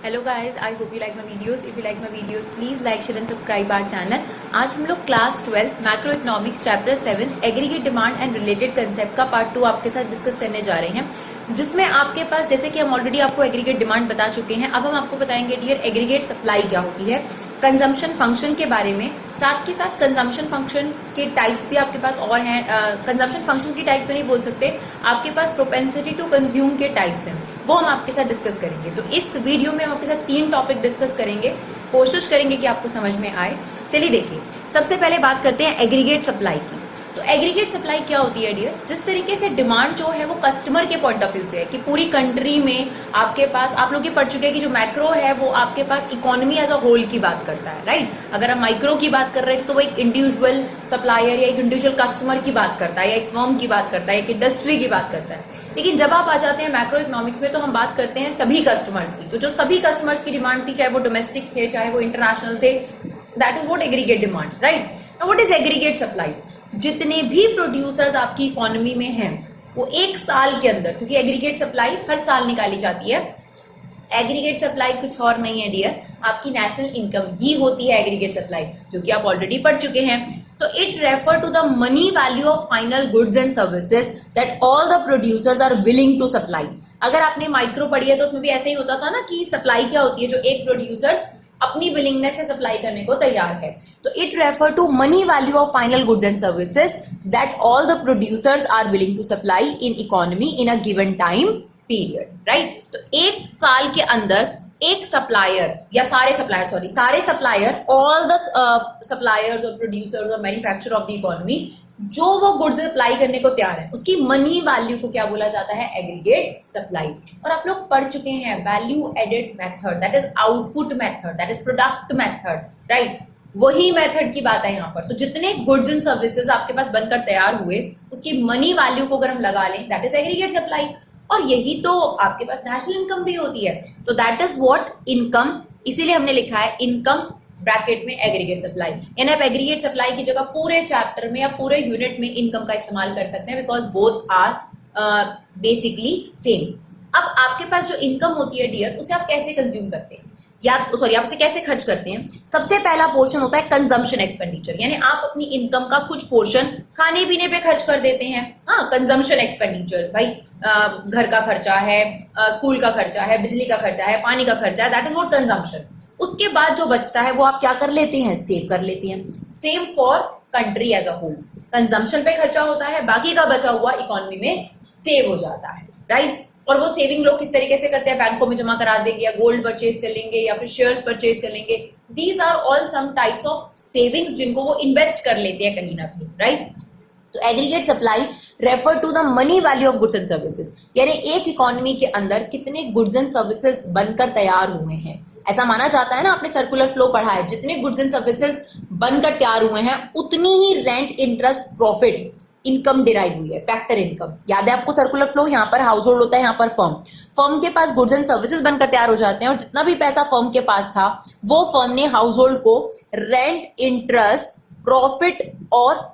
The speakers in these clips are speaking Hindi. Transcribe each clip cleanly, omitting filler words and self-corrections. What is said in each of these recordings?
Hello guys, I hope you like my videos. If you like my videos please like share and subscribe our channel. आज हम लोग class 12 macro economics chapter 7 aggregate demand and related concept का पार्ट 2 आपके साथ डिस्कस करने जा रहे हैं, जिसमें आपके पास जैसे कि हम ऑलरेडी आपको एग्रीगेट डिमांड बता चुके हैं, अब हम आपको बताएंगे डियर एग्रीगेट सप्लाई क्या होती है, कंजम्पशन फंक्शन के बारे में, साथ के साथ कंजम्पशन फंक्शन के टाइप्स भी आपके पास और हैं। कंजम्पशन फंक्शन की टाइप तो नहीं बोल सकते, आपके पास प्रोपेंसिटी टू कंज्यूम के टाइप्स हैं, वो हम आपके साथ डिस्कस करेंगे। तो इस वीडियो में हम आपके साथ 3 टॉपिक डिस्कस करेंगे, कोशिश करेंगे कि आपको समझ में आए। चलिए देखिए, सबसे पहले बात करते हैं एग्रीगेट सप्लाई की। तो एग्रीगेट सप्लाई क्या होती है डियर? जिस तरीके से डिमांड जो है वो कस्टमर के पॉइंट ऑफ व्यू से है कि पूरी कंट्री में आपके पास, आप लोग ये पढ़ चुके हैं कि जो मैक्रो है वो आपके पास इकोनॉमी एज अ होल की बात करता है, राइट। अगर हम माइक्रो की बात कर रहे थे तो वो एक इंडिविजुअल सप्लायर या एक इंडिविजुअल कस्टमर की बात करता है, या एक फर्म की बात करता है, एक इंडस्ट्री की बात करता है। लेकिन जब आप आ जाते हैं मैक्रो इकोनॉमिक्स में तो हम बात करते हैं सभी कस्टमर्स की। तो जो सभी कस्टमर्स की डिमांड थी, चाहे वो डोमेस्टिक थे चाहे वो इंटरनेशनल थे, that is what aggregate demand, right. Now what is aggregate supply? जितने भी प्रोड्यूसर्स आपकी इकोनॉमी में हैं वो एक साल के अंदर, क्योंकि एग्रीगेट सप्लाई हर साल निकाली जाती है, एग्रीगेट सप्लाई कुछ और नहीं है डियर, आपकी नेशनल इनकम ही होती है एग्रीगेट सप्लाई, जो कि आप ऑलरेडी पढ़ चुके हैं। तो it refer to the money value of final goods and services that all the producers are willing to supply. अगर आपने माइक्रो पढ़ी है तो उसमें भी ऐसे ही होता था ना कि सप्लाई क्या होती है, जो एक प्रोड्यूसर्स अपनी विलिंगनेस से सप्लाई करने को तैयार है। तो it refer to money value of final goods and services that all the producers are willing to supply in economy in a given time period, right. तो एक साल के अंदर एक सप्लायर या सारे सप्लायर, ऑल द सप्लायर्स और प्रोड्यूसर्स और मैन्युफैक्चरर ऑफ द इकोनॉमी, जो वो गुड्स सप्लाई करने को तैयार है, उसकी मनी वैल्यू को क्या बोला जाता है? Aggregate supply. और आप लोग पढ़ चुके हैं value added method, that is output method, that is product method, right. वही मेथड की बात है यहाँ पर। तो जितने गुड्स एंड सर्विसेज आपके पास बनकर तैयार हुए, उसकी मनी वैल्यू को अगर हम लगा लें, दैट इज एग्रीगेट सप्लाई। और यही तो आपके पास नेशनल इनकम भी होती है। तो दैट इज व्हाट इनकम, इसीलिए हमने लिखा है इनकम ब्रैकेट में एग्रीगेट सप्लाई। यानी आप एग्रीगेट सप्लाई की जगह पूरे चैप्टर में या पूरे यूनिट में इनकम का इस्तेमाल कर सकते हैं, because both are basically same. अब आपके पास जो इनकम होती है डियर, उसे आप कैसे कंज्यूम करते हैं, आप उसे कैसे खर्च करते हैं? सबसे पहला पोर्शन होता है कंजम्पशन एक्सपेंडिचर, यानी आप अपनी इनकम का कुछ पोर्शन खाने पीने पे खर्च कर देते हैं। हाँ, कंजम्पशन एक्सपेंडिचर्स, भाई घर का खर्चा है, स्कूल का खर्चा है, बिजली का खर्चा है, पानी का खर्चा है, दैट इज व्हाट कंजम्पशन। उसके बाद जो बचता है वो आप क्या कर लेते हैं? सेव कर लेते हैं। Save for country as a whole. Consumption पे खर्चा होता है, बाकी का बचा हुआ इकोनॉमी में सेव हो जाता है, राइट। और वो सेविंग लोग किस तरीके से करते हैं? बैंकों में जमा करा देंगे, या गोल्ड परचेज कर लेंगे, या फिर शेयर्स परचेज कर लेंगे। These are all some types of savings जिनको वो इन्वेस्ट कर लेते हैं कहीं ना कहीं, राइट। तो aggregate supply refer to the money value of goods and services, यानी एक इकोनॉमी के अंदर कितने गुड्स एंड सर्विसेज बनकर तैयार हुए हैं। ऐसा माना जाता है ना, आपने सर्कुलर फ्लो पढ़ा है, जितने गुड्स एंड सर्विसेज बनकर तैयार हुए हैं उतनी ही rent, interest, profit, income derive हुई है, फैक्टर इनकम। याद है आपको सर्कुलर फ्लो? यहाँ पर हाउस होल्ड होता है, यहाँ पर फर्म के पास गुड्स एंड सर्विसेज बनकर तैयार हो जाते हैं, और जितना भी पैसा फर्म के पास था वो फर्म ने हाउस होल्ड को रेंट, इंटरेस्ट, प्रॉफिट और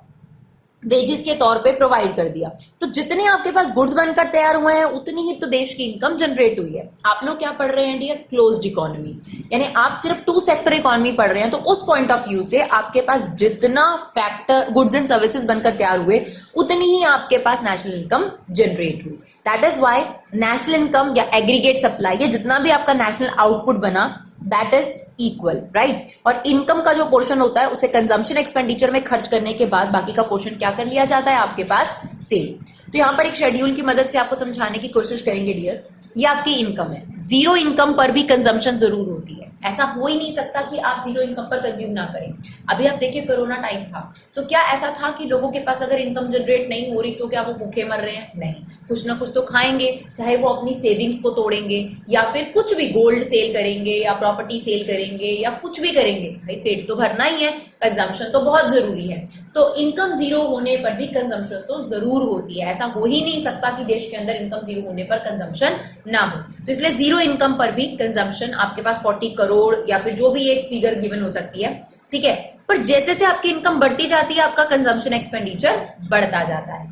वेजेस के तौर पे प्रोवाइड कर दिया। तो जितने आपके पास गुड्स बनकर तैयार हुए हैं उतनी ही तो देश की इनकम जनरेट हुई है। आप लोग क्या पढ़ रहे हैं डियर? क्लोज्ड इकोनॉमी, यानी आप सिर्फ 2 सेक्टर इकोनॉमी पढ़ रहे हैं। तो उस पॉइंट ऑफ व्यू से आपके पास जितना फैक्टर गुड्स एंड सर्विसेज बनकर तैयार हुए उतनी ही आपके पास नेशनल इनकम जनरेट हुई। That is why national income या एग्रीगेट सप्लाई, ये जितना भी आपका नेशनल आउटपुट बना, दैट इज इक्वल, राइट। और इनकम का जो पोर्शन होता है उसे कंजम्पशन एक्सपेंडिचर में खर्च करने के बाद बाकी का पोर्शन क्या कर लिया जाता है? आपके पास सेव। तो यहां पर एक शेड्यूल की मदद से आपको समझाने की कोशिश करेंगे डियर। ये आपकी इनकम है, जीरो इनकम पर भी कंजम्पशन जरूर होती है। ऐसा हो ही नहीं सकता कि आप जीरो इनकम पर कंज्यूम ना करें। अभी आप देखिए, कोरोना टाइम था तो क्या ऐसा था कि लोगों के पास अगर इनकम जनरेट नहीं हो रही तो क्या वो भूखे मर रहे हैं? नहीं, कुछ ना कुछ तो खाएंगे, चाहे वो अपनी सेविंग्स को तोड़ेंगे या फिर कुछ भी गोल्ड सेल करेंगे या प्रॉपर्टी सेल करेंगे या कुछ भी करेंगे। भाई पेट तो भरना ही है, कंजम्पशन तो बहुत जरूरी है। तो इनकम जीरो होने पर भी कंजम्पशन तो जरूर होती है। ऐसा हो ही नहीं सकता कि देश के अंदर इनकम जीरो होने पर कंजम्पशन ना हो। तो इसलिए जीरो इनकम पर भी कंजम्पशन आपके पास 40 करोड़ या फिर जो भी एक फिगर गिवन हो सकती है, ठीक है। पर जैसे से आपकी इनकम बढ़ती जाती है आपका कंजम्पशन एक्सपेंडिचर बढ़ता जाता है।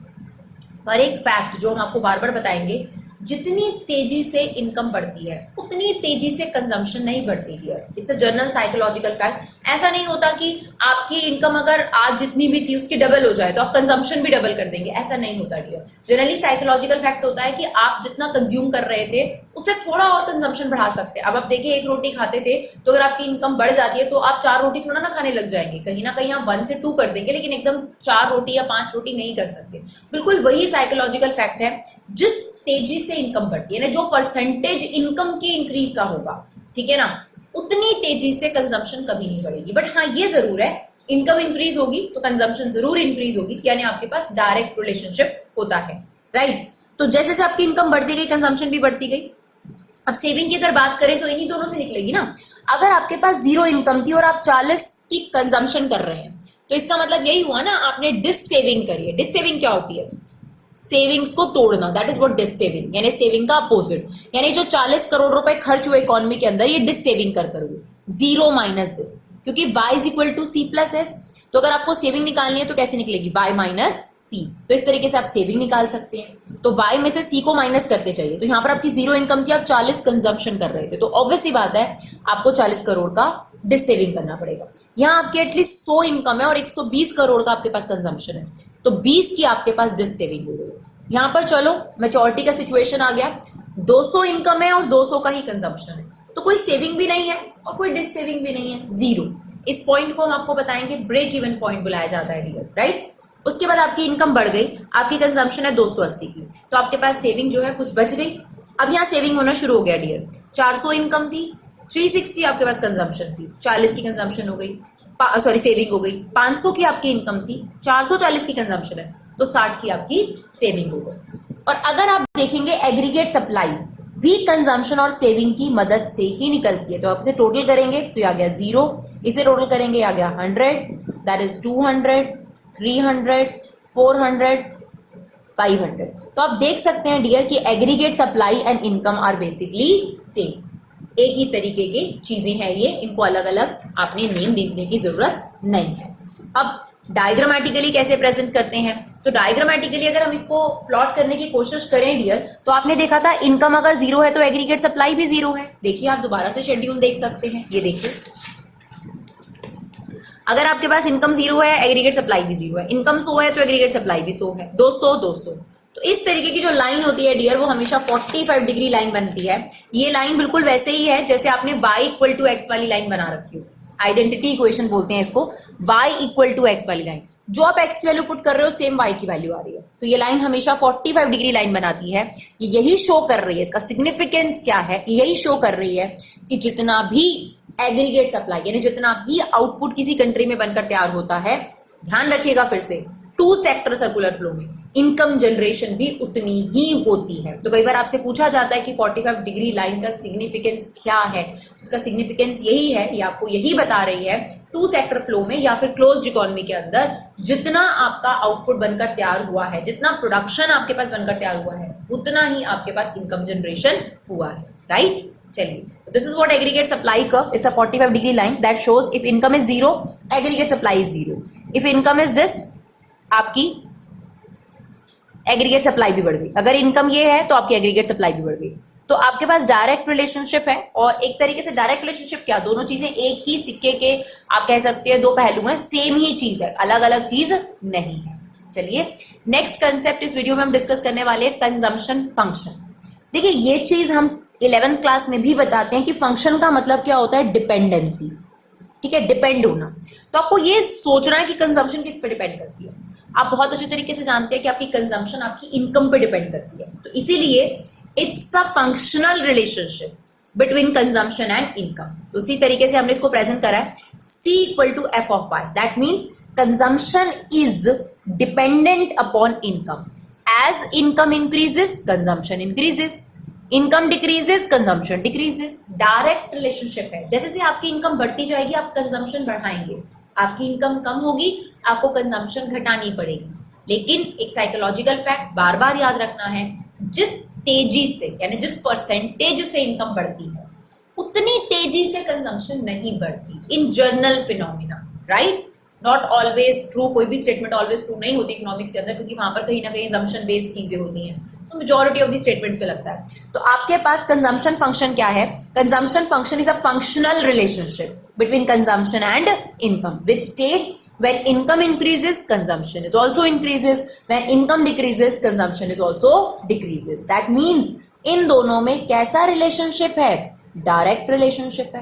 पर एक फैक्ट जो हम आपको बार बार बताएंगे, जितनी तेजी से इनकम बढ़ती है उतनी तेजी से कंजम्पशन नहीं बढ़ती है। It's a general psychological fact. ऐसा नहीं होता कि आपकी इनकम अगर आज जितनी भी थी उसकी डबल हो जाए तो आप कंजम्पशन भी डबल कर देंगे, ऐसा नहीं होता डियर। जनरली साइकोलॉजिकल फैक्ट होता है कि आप जितना कंज्यूम कर रहे थे उससे थोड़ा और कंजम्पशन बढ़ा सकते हैं। अब आप देखिए, एक रोटी खाते थे तो अगर आपकी इनकम बढ़ जाती है तो आप 4 रोटी थोड़ा ना खाने लग जाएंगे, कहीं ना कहीं आप 1 से 2 कर देंगे, लेकिन एकदम 4 रोटी या 5 रोटी नहीं कर सकते। बिल्कुल वही साइकोलॉजिकल फैक्ट है। जिस तेजी से इनकम बढ़ती है ना, जो परसेंटेज इनकम की इंक्रीज का होगा, ठीक है ना, उतनी तेजी से कंजम्पशन कभी नहीं बढ़ेगी। बट हाँ, ये जरूर है, इनकम इंक्रीज होगी तो कंजम्पशन जरूर इंक्रीज होगी, यानी आपके पास डायरेक्ट रिलेशनशिप होता है, राइट। तो जैसे जैसे आपकी इनकम बढ़ती गई कंजम्पशन भी बढ़ती गई। अब सेविंग की अगर बात करें तो इन्हीं दोनों से निकलेगी ना। अगर आपके पास 0 इनकम थी और आप 40 की कंजम्पशन कर रहे हैं तो इसका मतलब यही हुआ ना, आपने डिस सेविंग करी है। डिस सेविंग क्या होती है? सेविंग्स को तोड़ना, that is what dissaving, यानी सेविंग का अपोजिट। यानी जो 40 करोड़ रुपए खर्च हुए इकोनॉमी के अंदर, ये डिस सेविंग कर हुए, 0 माइनस दिस, क्योंकि y is equal to C plus S. तो अगर आपको सेविंग निकालनी है तो कैसे निकलेगी? y माइनस सी। तो इस तरीके से आप सेविंग निकाल सकते हैं। तो y में से c को माइनस करते चाहिए। तो यहाँ पर आपकी 0 इनकम थी, आप 40 कंजम्पशन कर रहे थे, तो ऑब्वियस ही बात है आपको 40 करोड़ का डिस सेविंग करना पड़ेगा। यहाँ आपके एटलीस्ट 100 इनकम है और 120 करोड़ का आपके पास कंजम्पशन है, तो 20 की आपके पास डिस सेविंग हो गई। यहाँ पर चलो मैच्योरिटी का सिचुएशन आ गया, 200 इनकम है और 200 का ही कंजम्पशन है, तो कोई सेविंग भी नहीं है और कोई डिस सेविंग भी नहीं है, 0। इस पॉइंट को हम आपको बताएंगे ब्रेक इवन पॉइंट बुलाया जाता है डियर, राइट। उसके बाद आपकी इनकम बढ़ गई, आपकी कंजम्पशन है 280 की, तो आपके पास सेविंग जो है कुछ बच गई। अब यहाँ सेविंग होना शुरू हो गया डियर। 400 इनकम थी, 360 आपके पास कंजम्पशन थी, 40 की कंजम्पशन हो गई, सॉरी सेविंग हो गई। 500 की आपकी इनकम थी, 440 की कंजम्पशन है, तो 60 की आपकी सेविंग हो गई। और अगर आप देखेंगे एग्रीगेट सप्लाई भी कंजम्पशन और सेविंग की मदद से ही निकलती है। तो आप इसे टोटल करेंगे तो आ गया 0, इसे टोटल करेंगे आ गया 100, दैट इज 200, 300, 400, 500। तो आप देख सकते हैं डियर कि aggregate supply and income are basically same, एक ही तरीके की चीजें हैं ये, इनको अलग अलग आपने नेम देने की जरूरत नहीं है। अब डायग्रामेटिकली कैसे प्रेजेंट करते हैं? तो डायग्रामेटिकली अगर हम इसको प्लॉट करने की कोशिश करें डियर, तो आपने देखा था इनकम अगर 0 है तो एग्रीगेट सप्लाई भी 0 है। देखिए, आप दोबारा से शेड्यूल देख सकते हैं, ये देखिए, अगर आपके पास इनकम 0 है एग्रीगेट सप्लाई भी 0 है, इनकम 100 है तो एग्रीगेट सप्लाई भी 100 है, 200 200। तो इस तरीके की जो लाइन होती है डियर वो हमेशा 45 डिग्री लाइन बनती है। ये लाइन बिल्कुल वैसे ही है जैसे आपने y इक्वल टू एक्स वाली लाइन बना रखी हो, आइडेंटिटी इक्वेशन बोलते हैं इसको, y इक्वल टू एक्स वाली लाइन। जो आप x की वैल्यू पुट कर रहे हो सेम y की वैल्यू आ रही है, तो ये लाइन हमेशा 45 डिग्री लाइन बनाती है। ये यही शो कर रही है, इसका सिग्निफिकेंस क्या है, यही शो कर रही है कि जितना भी एग्रीगेट सप्लाई यानी जितना भी आउटपुट किसी कंट्री में बनकर तैयार होता है, ध्यान रखिएगा फिर से, 2 सेक्टर सर्कुलर फ्लो में इनकम जनरेशन भी उतनी ही होती है। तो कई बार आपसे पूछा जाता है कि 45 डिग्री लाइन का सिग्निफिकेंस क्या है? उसका सिग्निफिकेंस यही है, ये आपको यही बता रही है, 2 सेक्टर फ्लो में या फिर क्लोज्ड इकोनॉमी के अंदर जितना आपका आउटपुट बनकर तैयार हुआ है, जितना प्रोडक्शन आपके पास बनकर तैयार हुआ है, उतना ही आपके पास इनकम जनरेशन हुआ है, राइट। चलिए, this is what aggregate supply curve, it's a 45 degree line that shows if income is 0 aggregate supply is 0, if income is this आपकी एग्रीगेट सप्लाई भी बढ़ गई। अगर इनकम ये है तो आपकी एग्रीगेट सप्लाई भी बढ़ गई। तो आपके पास डायरेक्ट रिलेशनशिप है, और एक तरीके से डायरेक्ट रिलेशनशिप क्या, दोनों चीजें एक ही सिक्के के आप कह सकते हैं 2 पहलू हैं, सेम ही चीज है, अलग अलग चीज नहीं है। चलिए, नेक्स्ट कंसेप्ट इस वीडियो में हम डिस्कस करने वाले हैं कंजम्पशन फंक्शन। देखिए, ये चीज हम 11th क्लास में भी बताते हैं कि फंक्शन का मतलब क्या होता है, डिपेंडेंसी, ठीक है, डिपेंड होना। तो आपको ये सोचना है कि कंजम्पशन किस पे डिपेंड करती है। आप बहुत अच्छे तरीके से जानते हैं कि आपकी कंजम्पशन आपकी इनकम पे डिपेंड करती है, तो इसीलिए it's a functional relationship between consumption and income. तो उसी तरीके से हमने इसको प्रेजेंट करा है, C equal to F of Y, that means consumption is dependent upon income. As income increases consumption increases, income decreases consumption decreases. Direct relationship है, जैसे जैसे आपकी इनकम बढ़ती जाएगी आप कंजम्पशन बढ़ाएंगे, आपकी इनकम कम होगी आपको कंजम्पशन घटानी पड़ेगी। लेकिन एक साइकोलॉजिकल फैक्ट बार बार याद रखना है, जिस तेजी से यानी जिस परसेंटेज से इनकम बढ़ती है उतनी तेजी से कंजम्पशन नहीं बढ़ती in general phenomena, right. Not always true, कोई भी स्टेटमेंट ऑलवेज ट्रू नहीं होती इकोनॉमिक्स के अंदर, क्योंकि वहां पर कहीं ना कहीं assumption बेस्ड चीजें होती हैं। तो मेजॉरिटी ऑफ द स्टेटमेंट्स पे लगता है। तो आपके पास कंजम्पशन फंक्शन क्या है? Consumption function is a functional relationship between consumption and income which state when income increases consumption is also increases, when income decreases consumption is also decreases. that means इन दोनों में कैसा रिलेशनशिप है? डायरेक्ट रिलेशनशिप है।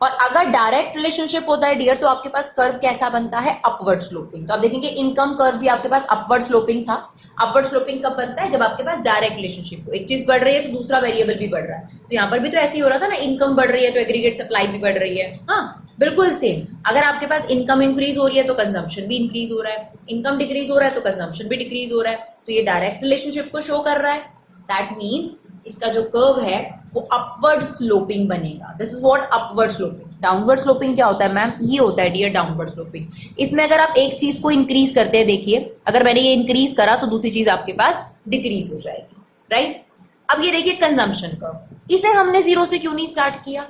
और अगर डायरेक्ट रिलेशनशिप होता है डियर तो आपके पास कर्व कैसा बनता है? Upward sloping. तो आप देखेंगे इनकम कर्व भी आपके पास अपवर्ड स्लोपिंग था। अपवर्ड स्लोपिंग कब बनता है? जब आपके पास डायरेक्ट रिलेशनशिप हो, एक चीज बढ़ रही है तो दूसरा वेरिएबल भी बढ़ रहा है। तो यहाँ पर भी तो ऐसे ही हो रहा था ना, इनकम बढ़ रही है तो एग्रीगेट सप्लाई भी बढ़ रही है। हाँ बिल्कुल सेम। अगर आपके पास इनकम इंक्रीज हो रही है तो कंजम्पशन भी इंक्रीज हो रहा है, इनकम डिक्रीज हो रहा है तो कंजम्पशन भी डिक्रीज हो रहा है। तो ये डायरेक्ट रिलेशनशिप को शो कर रहा है। दैट मीन्स इसका जो कर्व है वो अपवर्ड स्लोपिंग बनेगा। This is what upward sloping. Downward sloping क्या होता है मैम? ये होता है डियर डाउनवर्ड स्लोपिंग। इसमें अगर आप एक चीज को इंक्रीज करते हैं, देखिए अगर मैंने ये इंक्रीज करा तो दूसरी चीज आपके पास डिक्रीज हो जाएगी, राइट। अब ये देखिए कंजम्पशन कर्व, इसे हमने जीरो से क्यों नहीं स्टार्ट किया?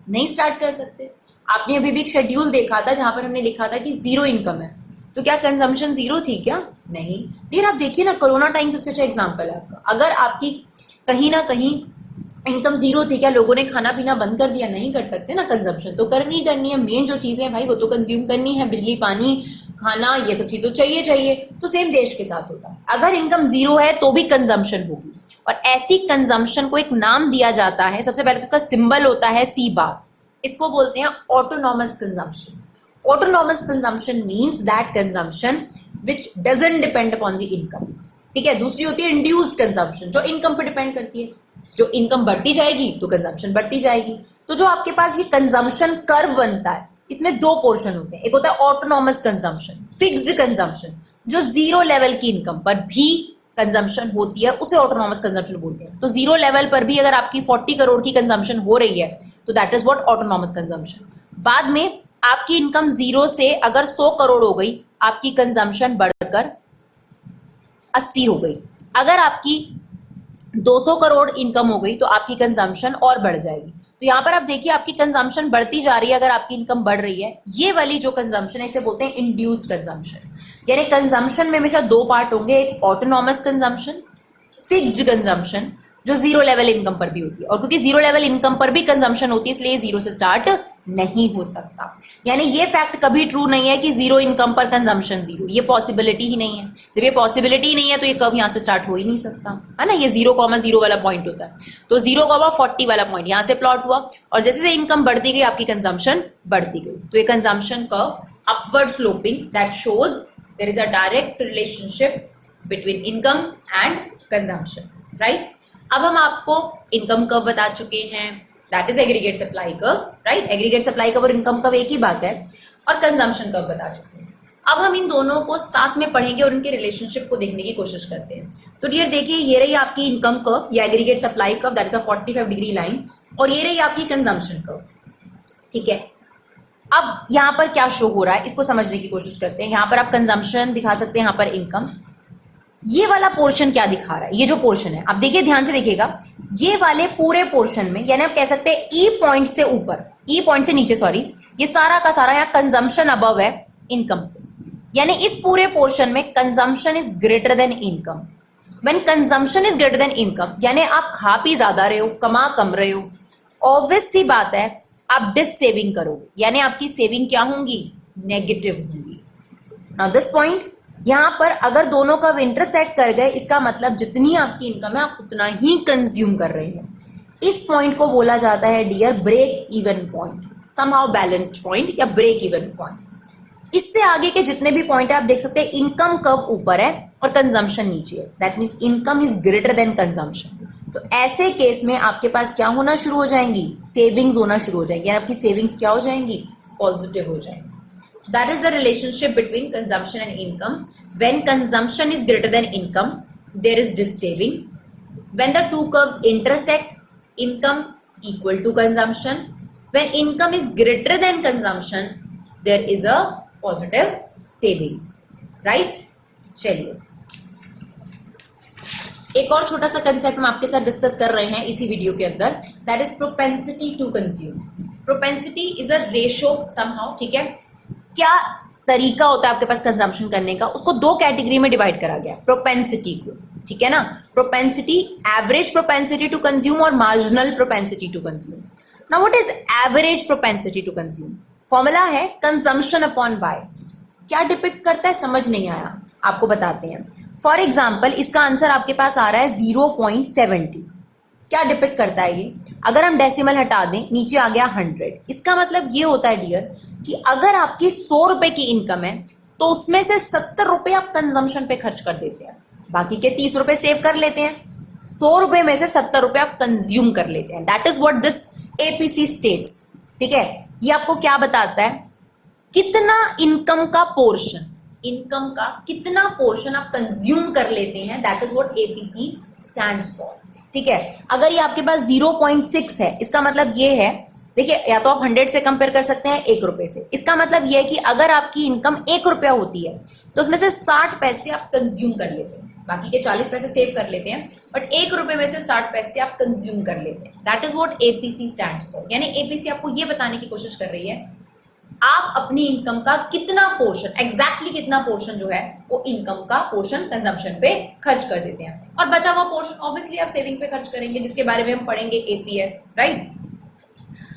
नहीं स्टार्ट कर सकते। आपने अभी भी एक शेड्यूल देखा था जहां पर हमने लिखा था कि जीरो इनकम है, तो क्या कंजम्पशन जीरो थी क्या? नहीं डियर। आप देखिए ना, कोरोना टाइम सबसे अच्छा एग्जाम्पल है आपका। अगर आपकी कहीं ना कहीं इनकम जीरो थी, क्या लोगों ने खाना पीना बंद कर दिया? नहीं कर सकते ना। कंजम्पशन तो करनी है। मेन जो चीजें हैं भाई वो तो कंज्यूम करनी है, बिजली पानी खाना ये सब चीज तो चाहिए। तो सेम देश के साथ होता है। अगर इनकम जीरो है तो भी कंजम्पशन होगी, और ऐसी कंजम्पशन को एक नाम दिया जाता है। सबसे पहले तो उसका सिंबल होता है सी बार। इसको बोलते हैं autonomous consumption. Autonomous consumption means that consumption which doesn't depend upon the income, ठीक है। दूसरी होती है इंड्यूस्ड कंजम्पशन, जो इनकम पर डिपेंड करती है। जो इनकम बढ़ती जाएगी तो कंजम्पशन बढ़ती जाएगी। तो जो आपके पास ये कंजम्पशन कर्व बनता है, इसमें दो पोर्शन होते हैं। एक होता है ऑटोनॉमस कंजम्पशन, फिक्स्ड कंजम्पशन, जो जीरो लेवल की इनकम पर भी कंजम्पशन होती है, उसे ऑटोनॉमस कंजम्पशन बोलते हैं। तो जीरो लेवल पर भी अगर आपकी 40 करोड़ की कंजम्पशन हो रही है तो that is what autonomous consumption. बाद में आपकी इनकम जीरो से अगर 100 करोड़ हो गई, आपकी कंजम्पशन बढ़कर 80 हो गई। अगर आपकी 200 करोड़ इनकम हो गई तो आपकी कंजम्पशन और बढ़ जाएगी। तो यहां पर आप देखिए आपकी कंजम्पशन बढ़ती जा रही है अगर आपकी इनकम बढ़ रही है। ये वाली जो कंजम्पशन है इसे बोलते हैं इंड्यूस्ड कंजम्पशन। यानी कंजम्पशन में हमेशा दो पार्ट होंगे, एक ऑटोनॉमस कंजम्पशन, फिक्स्ड कंजम्पशन, जो जीरो लेवल इनकम पर भी होती है। और क्योंकि जीरो लेवल इनकम पर भी कंजम्पशन होती है इसलिए जीरो से स्टार्ट नहीं हो सकता। यानी ये फैक्ट कभी ट्रू नहीं है कि जीरो इनकम पर कंजम्पशन जीरो, ये पॉसिबिलिटी ही नहीं है। जब ये पॉसिबिलिटी ही नहीं है तो ये कब यहां से स्टार्ट हो ही नहीं सकता, है ना। ये 0,0 वाला पॉइंट होता है। तो 0,40 वाला पॉइंट यहां से प्लॉट हुआ, और जैसे जैसे इनकम बढ़ती गई आपकी कंजम्पशन बढ़ती गई। तो ये consumption curve upward sloping that shows there is a direct relationship between income and consumption, right. अब हम आपको इनकम कर्व बता चुके हैं, that is aggregate supply curve, right. Aggregate supply curve और इनकम कर्व एक ही बात है। और कंजम्पशन कर्व बता चुके हैं। अब हम इन दोनों को साथ में पढ़ेंगे और उनके रिलेशनशिप को देखने की कोशिश करते हैं। तो डियर देखिए, ये रही आपकी इनकम कर्व या aggregate supply curve, that is a 45 degree line, और ये रही आपकी कंजम्पशन कर्व, ठीक है। अब यहां पर क्या शो हो रहा है इसको समझने की कोशिश करते हैं। यहां पर आप कंजम्पशन दिखा सकते हैं, यहां पर इनकम। ये वाला पोर्शन क्या दिखा रहा है? ये जो पोर्शन है आप देखिए, ध्यान से देखिएगा, ये वाले पूरे पोर्शन में, यानी आप कह सकते हैं ई पॉइंट से ऊपर, ई पॉइंट से नीचे, सॉरी, ये सारा का सारा यहाँ कंजम्पशन अबव है इनकम से। यानी इस पूरे पोर्शन में consumption is greater than income. When consumption is greater than income, यानी आप खा पी ज्यादा रहे हो, कमा कम रहे हो, ऑब्वियस सी बात है आप डिस सेविंग करोगे, यानी आपकी सेविंग क्या होंगी? नेगेटिव होंगी। नाउ दिस पॉइंट, यहां पर अगर दोनों का इंटरसेक्ट कर गए, इसका मतलब जितनी आपकी इनकम है आप उतना ही कंज्यूम कर रहे हैं। इस पॉइंट को बोला जाता है dear break even point, somehow balanced point या ब्रेक इवन पॉइंट। इससे आगे के जितने भी पॉइंट है आप देख सकते हैं इनकम कर्व ऊपर है और कंजम्पशन नीचे है, that means income is greater than consumption. तो ऐसे केस में आपके पास क्या होना शुरू हो जाएंगी? सेविंग्स होना शुरू हो जाएंगी, यानी आपकी सेविंग्स क्या हो जाएंगी? पॉजिटिव हो जाएंगी। That is the relationship between consumption and income. When consumption is greater than income, there is this saving. When the two curves intersect, income equal to consumption. When income is greater than consumption, there is a positive savings. Right? चलिए, एक और छोटा सा कंसेप्ट हम आपके साथ डिस्कस कर रहे हैं इसी वीडियो के अंदर, that is propensity to consume. Propensity is a ratio somehow, ठीक है। क्या तरीका होता है आपके पास कंजम्पशन करने का, उसको दो कैटेगरी में डिवाइड करा गया प्रोपेंसिटी को। ठीक है ना। Propensity, average propensity to consume और marginal propensity to consume. Now what is average propensity to consume? Formula है कंजम्पशन अपॉन बाय। क्या डिपिक्ट करता है समझ नहीं आया, आपको बताते हैं। फॉर एग्जाम्पल इसका आंसर आपके पास आ रहा है 0.70। क्या डिपिक्ट करता है ये? अगर हम डेसिमल हटा दें, नीचे आ गया 100। इसका मतलब ये होता है डियर कि अगर आपकी 100 रुपए की इनकम है तो उसमें से 70 रुपए आप कंजम्पशन पे खर्च कर देते हैं, बाकी के 30 रुपए सेव कर लेते हैं। 100 रुपए में से 70 रुपए आप कंज्यूम कर लेते हैं। That is what this APC states. ठीक है, ये आपको क्या बताता है? कितना इनकम का पोर्शन, इनकम का कितना पोर्शन आप कंज्यूम कर लेते हैं, that is what APC stands for. ठीक है, अगर ये आपके पास 0.6 है, इसका मतलब ये है, देखिए या तो आप 100 से कंपेयर कर सकते हैं 1 रुपए से। इसका मतलब ये है कि अगर आपकी इनकम 1 रुपया होती है तो उसमें से 60 पैसे आप कंज्यूम कर लेते हैं, बाकी के 40 पैसे सेव कर लेते हैं, बट 1 रुपए में से 60 पैसे आप कंज्यूम कर लेते हैं। That is what APC stands for. यानी एपीसी आपको ये बताने की कोशिश कर रही है आप अपनी इनकम का कितना पोर्शन, एग्जैक्टली कितना पोर्शन जो है वो इनकम का पोर्शन कंजम्पशन पे खर्च कर देते हैं, और बचा हुआ पोर्शन ऑब्वियसली आप सेविंग पे खर्च करेंगे, जिसके बारे में हम पढ़ेंगे एपीएस, राइट।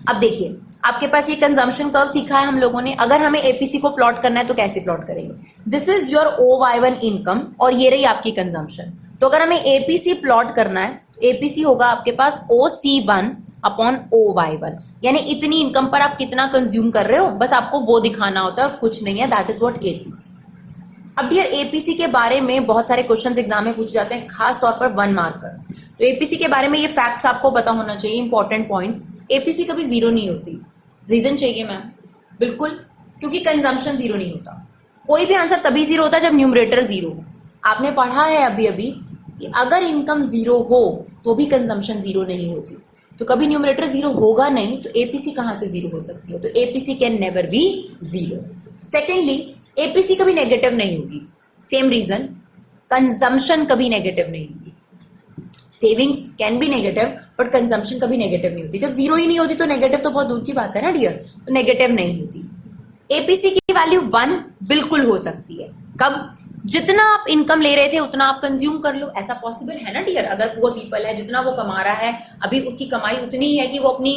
अब देखिए आपके पास ये कंजम्पशन कर्व सीखा है हम लोगों ने। अगर हमें एपीसी को प्लॉट करना है तो कैसे प्लॉट करेंगे? This is your OY1 income और ये रही आपकी कंजम्पशन। तो अगर हमें एपीसी प्लॉट करना है, एपीसी होगा आपके पास OC1 अपॉन OY1, यानी इतनी इनकम पर आप कितना कंज्यूम कर रहे हो, बस आपको वो दिखाना होता है और कुछ नहीं है। That is what APC. अब डियर एपीसी के बारे में बहुत सारे क्वेश्चंस एग्जाम में पूछे जाते हैं, खास तौर पर 1 मार्कर। तो एपीसी के बारे में ये फैक्ट्स आपको पता होना चाहिए, इंपॉर्टेंट पॉइंट्स। एपीसी कभी जीरो नहीं होती। रीजन चाहिए मैम? बिल्कुल, क्योंकि कंजम्पशन जीरो नहीं होता। कोई भी आंसर तभी जीरो होता है जब न्यूमरेटर जीरो हो। आपने पढ़ा है अभी अभी कि अगर इनकम जीरो हो तो भी कंजम्पशन जीरो नहीं होती, तो कभी न्यूमरेटर जीरो होगा नहीं, तो एपीसी कहां से जीरो हो सकती है? तो APC can never be zero. Secondly, APC कभी नेगेटिव नहीं होगी। सेम रीजन, कंजम्पशन कभी नेगेटिव नहीं होगी। Savings can be negative but consumption कभी नेगेटिव नहीं होती। जब जीरो ही नहीं होती तो नेगेटिव तो बहुत दूर की बात है ना डियर, तो नेगेटिव नहीं होती। एपीसी की वैल्यू 1 बिल्कुल हो सकती है। कब? जितना आप इनकम ले रहे थे उतना आप कंज्यूम कर लो। ऐसा पॉसिबल है ना डियर? अगर पुअर पीपल है, जितना वो कमा रहा है अभी उसकी कमाई उतनी ही है कि वो अपनी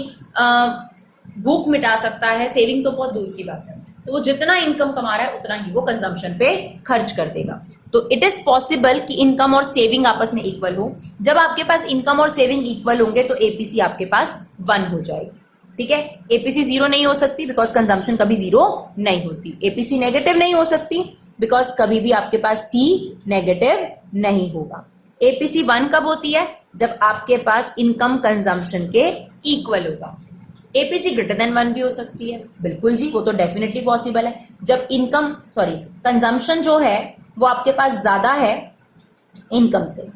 भूख मिटा सकता है, सेविंग तो बहुत दूर की बात है। तो वो जितना इनकम कमा रहा है उतना ही वो कंजम्पशन पे खर्च कर देगा। तो इट इज पॉसिबल कि इनकम और सेविंग आपस में इक्वल हो। जब आपके पास इनकम और सेविंग इक्वल होंगे तो एपीसी आपके पास 1 हो जाएगी। ठीक है, एपीसी जीरो नहीं हो सकती बिकॉज कंजम्पशन कभी जीरो नहीं होती। एपीसी नेगेटिव नहीं हो सकती बिकॉज कभी भी आपके पास सी नेगेटिव नहीं होगा। एपीसी 1 कब होती है? जब आपके पास इनकम कंजम्पशन के इक्वल होगा। एपीसी ग्रेटर देन 1 भी हो सकती है, बिल्कुल जी, वो तो डेफिनेटली पॉसिबल है। जब कंजम्पशन जो है वो आपके पास ज्यादा है इनकम से।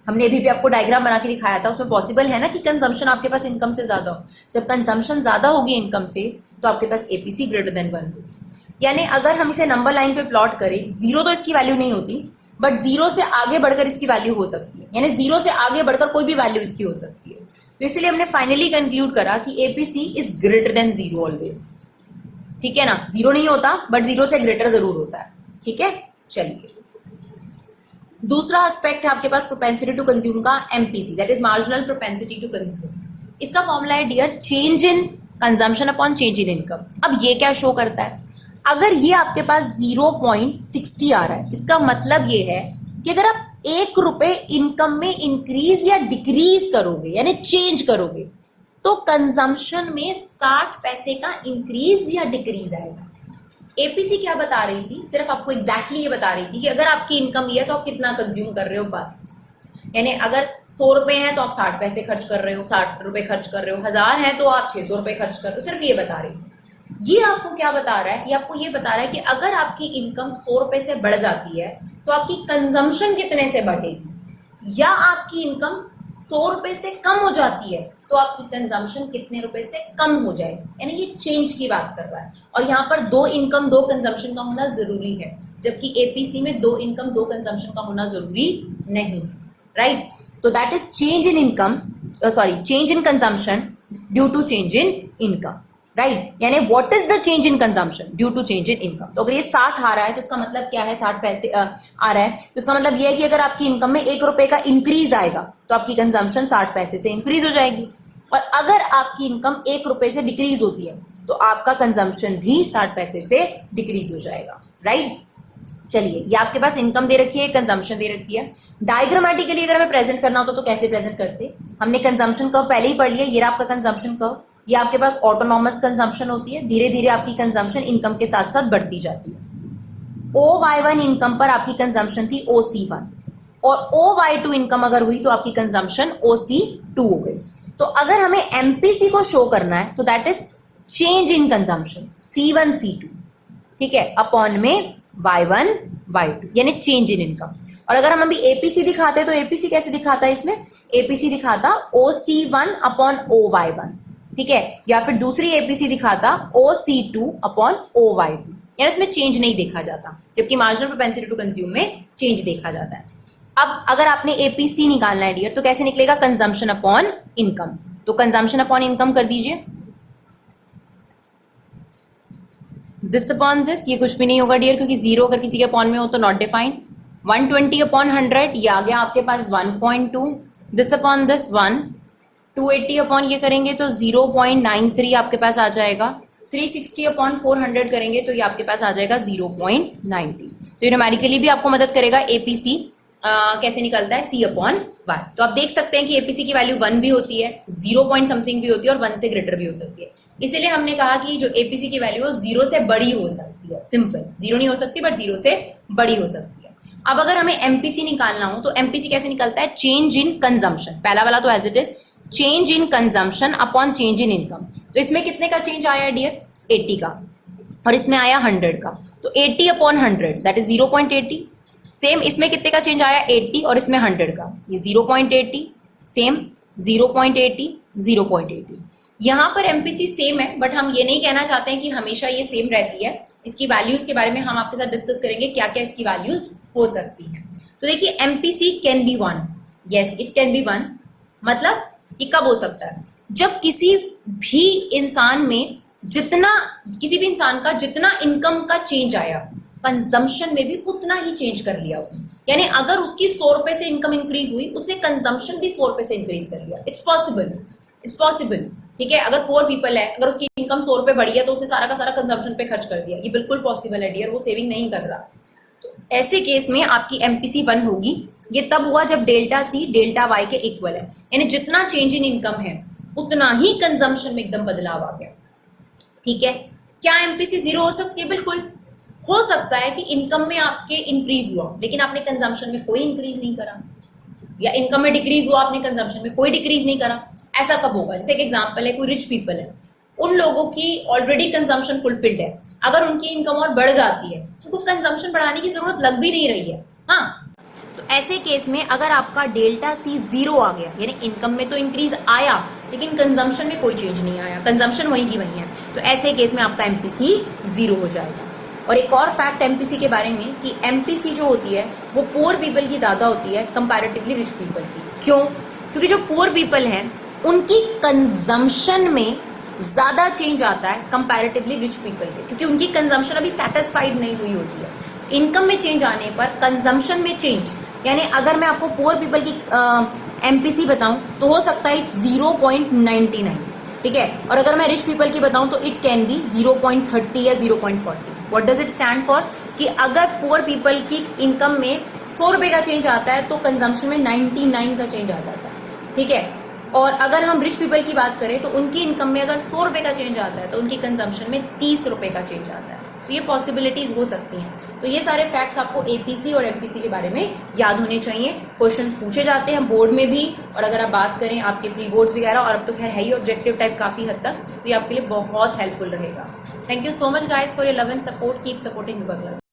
हमने अभी भी आपको डायग्राम बना के दिखाया था, उसमें पॉसिबल है ना कि कंजम्पशन आपके पास इनकम से ज्यादा हो। जब कंजम्पशन ज्यादा होगी इनकम से तो आपके पास एपीसी ग्रेटर देन 1 होगी। यानी अगर हम इसे नंबर लाइन पे प्लॉट करें, जीरो तो इसकी वैल्यू नहीं होती, बट जीरो से आगे बढ़कर इसकी वैल्यू हो सकती है। यानी जीरो से आगे बढ़कर कोई भी वैल्यू इसकी हो सकती है। तो इसलिए हमने फाइनली कंक्लूड करा कि APC is greater than zero always. ठीक है ना, जीरो नहीं होता बट जीरो से ग्रेटर जरूर होता है। ठीक है, चलिए दूसरा एस्पेक्ट है आपके पास प्रोपेंसिटी टू कंज्यूम का, MPC, that is marginal propensity to consume. इसका फॉर्मूला है dear change in consumption upon change in income. अब ये क्या शो करता है? अगर ये आपके पास 0.60 आ रहा है, इसका मतलब ये है कि अगर आप 1 रुपए इनकम में इंक्रीज या डिक्रीज करोगे यानी चेंज करोगे तो कंजम्पशन में 60 पैसे का इंक्रीज या डिक्रीज आएगा। एपीसी क्या बता रही थी? सिर्फ आपको एग्जैक्टली ये बता रही थी कि अगर आपकी इनकम ये है तो आप कितना कंज्यूम कर रहे हो, बस। यानी अगर 100 रुपए हैं तो आप 60 पैसे खर्च कर रहे हो, 60 रुपए खर्च कर रहे हो, 1000 है तो आप 600 रुपए खर्च कर रहे हो, सिर्फ ये बता रही है। ये आपको क्या बता रहा है? ये आपको ये बता रहा है कि अगर आपकी इनकम 100 रुपए से बढ़ जाती है तो आपकी कंजम्पशन कितने से बढ़ेगी, या आपकी इनकम 100 रुपए से कम हो जाती है तो आपकी कंजम्पशन कितने रुपए से कम हो जाए। यानी ये चेंज की बात कर रहा है। और यहाँ पर 2 इनकम 2 कंजम्पशन का होना जरूरी है, जबकि एपीसी में 2 इनकम 2 कंजम्पशन का होना जरूरी नहीं है, राइट। तो that is change in income, change in consumption due to change in income, right, यानी what is the change in consumption due to change in income. तो अगर ये 60 आ रहा है तो इसका मतलब क्या है, 60 पैसे आ रहा है तो इसका मतलब ये है कि अगर आपकी इनकम में 1 रुपए का इंक्रीज आएगा तो आपकी कंजम्पशन 60 पैसे से इंक्रीज हो जाएगी, और अगर आपकी इनकम 1 रुपए से डिक्रीज होती है तो आपका कंजम्पशन भी 60 पैसे से डिक्रीज हो जाएगा, राइट। चलिए, ये आपके पास इनकम दे रखी है, कंजम्पशन दे रखी है। डायग्रामेटिकली अगर हमें प्रेजेंट करना होता तो कैसे प्रेजेंट करते, हमने कंजम्पशन कर्व पहले ही पढ़ लिया, ये आपका कंजम्पशन कर्व, ये आपके पास ऑटोनॉमस कंजम्पशन होती है, धीरे धीरे आपकी कंजम्पशन इनकम के साथ साथ बढ़ती जाती है। OY1 इनकम पर आपकी कंजम्पशन थी OC1, और OY2 इनकम अगर हुई तो आपकी कंजम्पशन OC2 हो गई। तो अगर हमें MPC को शो करना है तो that is change in consumption C1 C2, ठीक है, अपॉन में Y1 Y2 यानी चेंज इन इनकम। और अगर हम अभी APC दिखाते हैं तो APC कैसे दिखाता है, इसमें APC दिखाता OC1 अपॉन OY1, ठीक है, या फिर दूसरी APC दिखाता OC2 अपॉन OY2, यानी इसमें चेंज नहीं देखा जाता, जबकि मार्जिनल प्रोपेंसिटी टू कंज्यूम में चेंज देखा जाता है। अब अगर आपने APC निकालना है डियर तो कैसे निकलेगा, कंजम्पशन अपॉन इनकम। तो कंजम्पशन अपॉन इनकम कर दीजिए, दिस अपॉन दिस, ये कुछ भी नहीं होगा डियर, क्योंकि 0 अगर किसी के अपॉन में हो तो नॉट डिफाइंड। 120 अपॉन 100, ये आ गया आपके पास 1.2, दिस अपॉन दिस 1, 280 अपॉन ये करेंगे तो 0.93 आपके पास आ जाएगा, 360 अपॉन 400 करेंगे तो ये आपके पास आ जाएगा 0.90। तो ये न्यूमेरिकली भी आपको मदद करेगा। APC कैसे निकलता है, C अपॉन Y। तो आप देख सकते हैं कि APC की वैल्यू 1 भी होती है, 0 पॉइंट समथिंग भी होती है, और 1 से ग्रेटर भी हो सकती है। इसीलिए हमने कहा कि जो APC की वैल्यू है 0 से बड़ी हो सकती है, सिंपल, 0 नहीं हो सकती बट 0 से बड़ी हो सकती है। अब अगर हमें MPC निकालना हो तो MPC कैसे निकलता है, चेंज इन कंजम्पशन, पहला वाला तो as it is change in consumption upon change in income. तो इसमें कितने का चेंज आया डियर, 80 का, और इसमें आया 100 का, तो 80 अपॉन 100 दैट इज 0.80। सेम इसमें कितने का चेंज आया, 80, और इसमें 100 का, ये 0.80, सेम 0.80 0.80। यहाँ पर MPC सेम है, बट हम ये नहीं कहना चाहते हैं कि हमेशा ये सेम रहती है। इसकी वैल्यूज के बारे में हम आपके साथ डिस्कस करेंगे, क्या क्या इसकी वैल्यूज हो सकती हैं। तो देखिए, MPC can be 1, yes it can be 1, मतलब ये कब हो सकता है, जब किसी भी इंसान का जितना इनकम का चेंज आया, कंजम्पशन में भी उतना ही चेंज कर लिया उसने। यानी अगर उसकी 100 रुपए से इनकम इंक्रीज हुई, उसने कंजम्पशन भी 100 रुपए से इंक्रीज कर लिया। इट्स पॉसिबल, ठीक है। अगर पुअर पीपल है, अगर उसकी इनकम 100 रुपए बढ़ी है तो उसने सारा का सारा कंजम्पशन पे खर्च कर दिया, ये बिल्कुल पॉसिबल है डियर, वो सेविंग नहीं कर रहा। तो ऐसे केस में आपकी MPC 1 होगी। ये तब हुआ जब डेल्टा C डेल्टा Y के इक्वल है, यानी जितना चेंज इन इनकम है उतना ही कंजम्पशन में एकदम बदलाव आ गया, ठीक है। क्या MPC 0 हो सकती है, बिल्कुल हो सकता है कि इनकम में आपके इंक्रीज हुआ लेकिन आपने कंजम्पशन में कोई इंक्रीज नहीं करा, या इनकम में डिक्रीज हुआ आपने कंजम्पशन में कोई डिक्रीज नहीं करा। ऐसा कब होगा, जैसे एक एग्जांपल है, कोई रिच पीपल है, उन लोगों की ऑलरेडी कंजम्पशन फुलफिल्ड है, अगर उनकी इनकम और बढ़ जाती है तो उनको कंजम्पशन बढ़ाने की जरूरत लग भी नहीं रही है। हाँ, तो ऐसे केस में अगर आपका डेल्टा C 0 आ गया, यानी इनकम में तो इंक्रीज आया लेकिन कंजम्पशन में कोई चेंज नहीं आया, कंजम्पशन वहीं की वहीं है, तो ऐसे केस में आपका MPC 0 हो जाएगा। और एक और फैक्ट MPC के बारे में कि MPC जो होती है वो पुअर पीपल की ज्यादा होती है कंपैरेटिवली रिच पीपल की। क्यों? क्योंकि जो पुअर पीपल हैं उनकी कंजम्पशन में ज्यादा चेंज आता है कंपैरेटिवली रिच पीपल के, क्योंकि उनकी कंजम्पशन अभी सेटिस्फाइड नहीं हुई होती है। इनकम में चेंज आने पर कंजम्पशन में चेंज, यानी अगर मैं आपको पुअर पीपल की MPC बताऊं तो हो सकता है 0.99, ठीक है, और अगर मैं रिच पीपल की बताऊं तो इट कैन बी 0.30 या 0.40। What does it stand for, कि अगर पुअर पीपल की इनकम में 100 रुपए का चेंज आता है तो कंजम्पशन में 99 का चेंज आ जाता है, ठीक है। और अगर हम रिच पीपल की बात करें तो उनकी इनकम में अगर 100 रुपए का चेंज आता है तो उनकी कंजम्पशन में 30 रुपए का चेंज आता है। तो ये पॉसिबिलिटीज हो सकती हैं। तो ये सारे फैक्ट्स आपको APC और MPC के बारे में याद होने चाहिए। क्वेश्चंस पूछे जाते हैं बोर्ड में भी, और अगर आप बात करें आपके प्री बोर्ड्स वगैरह, और अब तो खैर है ही ऑब्जेक्टिव टाइप काफी हद तक, तो ये आपके लिए बहुत हेल्पफुल रहेगा। Thank you so much guys for your love and support. Keep supporting Vibha class.